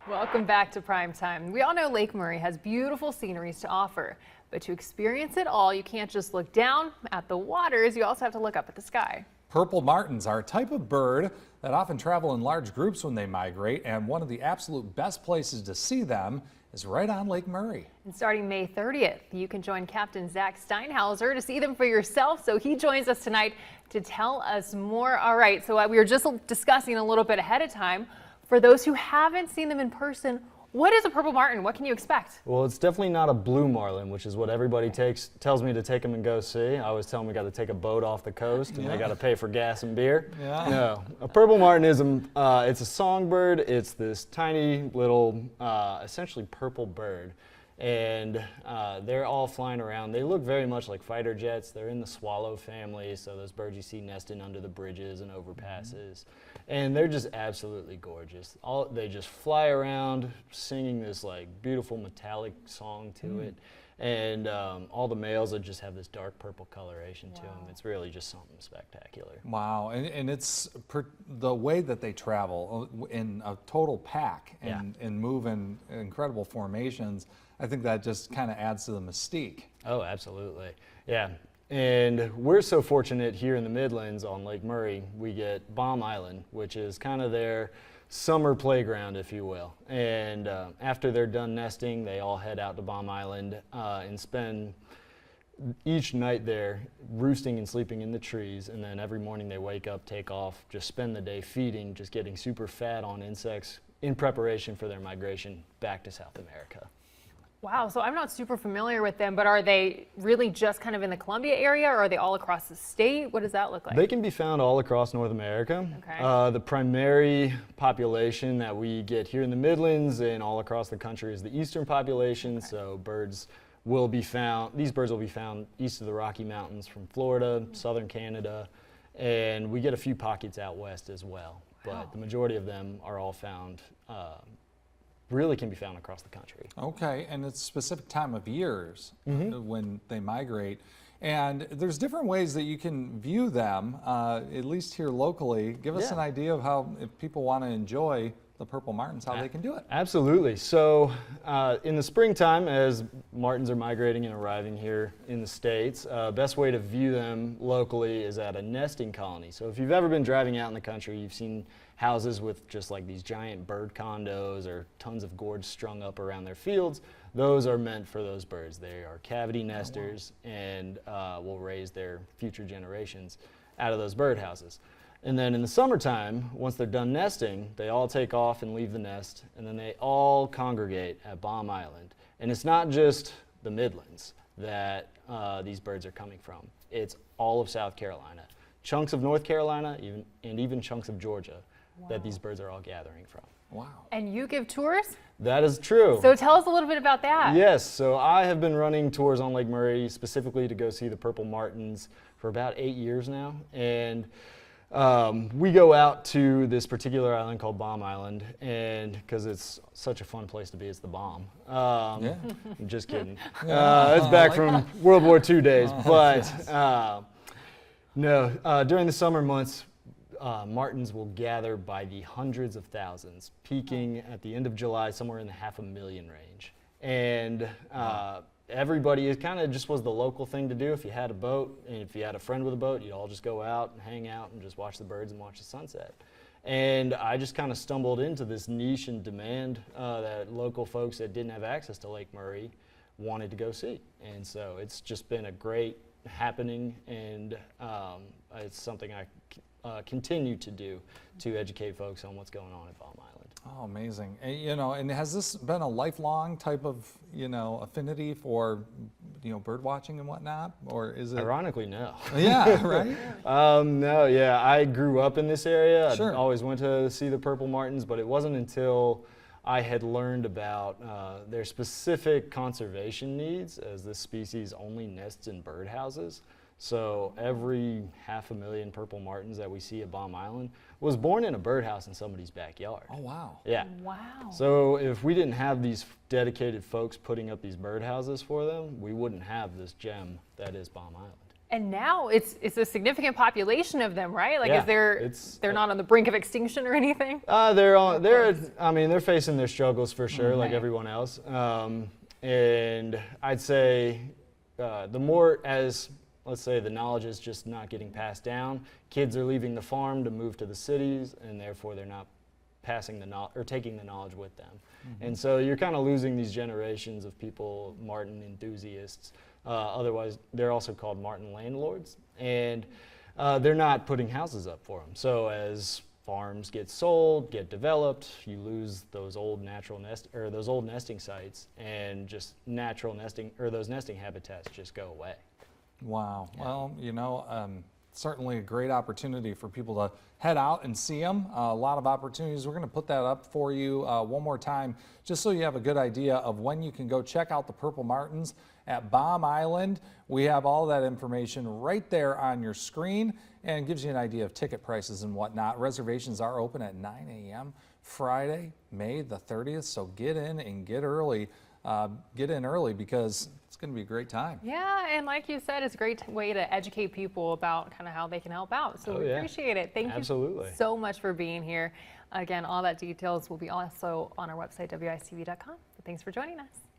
Welcome back to Primetime. We all know Lake Murray has beautiful sceneries to offer, but to experience it all, you can't just look down at the waters, you also have to look up at the sky. Purple martins are a type of bird that often travel in large groups when they migrate, and one of the absolute best places to see them is right on Lake Murray. And starting May 30th, you can join Captain Zach Steinhauser to see them for yourself. So he joins us tonight to tell us more. All right, so we were just discussing a little bit ahead of time. For those who haven't seen them in person, what is a purple martin? What can you expect? Well, it's definitely not a blue marlin, which is what everybody tells me to take them and go see. I always tell them we got to take a boat off the coast and they got to pay for gas and beer. Yeah. No, a purple martin is it's a songbird. It's this tiny little, essentially purple bird. And they're all flying around. They look very much like fighter jets. They're in the swallow family, so those birds you see nesting under the bridges and overpasses. And they're just absolutely gorgeous. They just fly around singing this like beautiful metallic song to it. And all the males that just have this dark purple coloration to them. It's really just something spectacular. Wow, and it's the way that they travel in a total pack and move in incredible formations. I think that just kind of adds to the mystique. Oh, absolutely. Yeah. And we're so fortunate here in the Midlands on Lake Murray, we get Baum Island, which is kind of their summer playground, if you will. And after they're done nesting, they all head out to Baum Island and spend each night there roosting and sleeping in the trees. And then every morning they wake up, take off, just spend the day feeding, just getting super fat on insects in preparation for their migration back to South America. Wow, so I'm not super familiar with them, but are they really just kind of in the Columbia area, or are they all across the state? What does that look like? They can be found all across North America. Okay. The primary population that we get here in the Midlands and all across the country is the eastern population. Okay. So these birds will be found east of the Rocky Mountains from Florida, southern Canada, and we get a few pockets out west as well. Wow. But the majority of them are all found really can be found across the country. Okay, and it's a specific time of years when they migrate. And there's different ways that you can view them, at least here locally. Give us an idea of how, if people want to enjoy the purple martins, how they can do it. Absolutely. So in the springtime, as martins are migrating and arriving here in the States, best way to view them locally is at a nesting colony. So if you've ever been driving out in the country, you've seen houses with just like these giant bird condos or tons of gourds strung up around their fields. Those are meant for those birds. They are cavity nesters and will raise their future generations out of those birdhouses. And then in the summertime, once they're done nesting, they all take off and leave the nest, and then they all congregate at Baum Island. And it's not just the Midlands that these birds are coming from. It's all of South Carolina, chunks of North Carolina, and even chunks of Georgia that these birds are all gathering from. Wow. And you give tours? That is true. So tell us a little bit about that. Yes, so I have been running tours on Lake Murray specifically to go see the purple martins for about 8 years now. And we go out to this particular island called Baum Island, and because it's such a fun place to be, it's the bomb. I'm just kidding. It's back from World War II days. But no, during the summer months, martins will gather by the hundreds of thousands, peaking at the end of July somewhere in the 500,000 range. And everybody, it kind of just was the local thing to do. If you had a boat and if you had a friend with a boat, you'd all just go out and hang out and just watch the birds and watch the sunset. And I just kind of stumbled into this niche and demand that local folks that didn't have access to Lake Murray wanted to go see. And so it's just been a great happening, and it's something I continue to do to educate folks on what's going on at Baum Island. Oh, amazing. And, and has this been a lifelong type of, affinity for, bird watching and whatnot? Or is it? Ironically, no. Yeah, right? No, yeah. I grew up in this area. Sure. I always went to see the purple martins, but it wasn't until I had learned about their specific conservation needs, as this species only nests in birdhouses. So every 500,000 purple martins that we see at Baum Island was born in a birdhouse in somebody's backyard. Oh, wow. Yeah. Wow. So if we didn't have these dedicated folks putting up these birdhouses for them, we wouldn't have this gem that is Baum Island. And now it's a significant population of them, right? Like, Yeah, they're not on the brink of extinction or anything? They're facing their struggles for sure, like Right. everyone else. And I'd say the more as, let's say, the knowledge is just not getting passed down, kids are leaving the farm to move to the cities, and therefore they're not passing the knowledge or taking the knowledge with them. And so you're kind of losing these generations of people, Martin enthusiasts. Otherwise, they're also called Martin landlords, and they're not putting houses up for them. So as farms get sold, get developed, you lose those old those old nesting sites, and just natural nesting or those nesting habitats just go away. Wow. Well, certainly a great opportunity for people to head out and see them. A lot of opportunities. We're going to put that up for you one more time, just so you have a good idea of when you can go check out the Purple Martins at Baum Island. We have all that information right there on your screen, and gives you an idea of ticket prices and whatnot. Reservations are open at 9 a.m. Friday, May the 30th, so get in and get early. Get in early because it's going to be a great time. Yeah, and like you said, it's a great way to educate people about kind of how they can help out. So Oh, we yeah. appreciate it. Thank Absolutely. you so much for being here. Again, all that details will be also on our website, WICV.com. But thanks for joining us.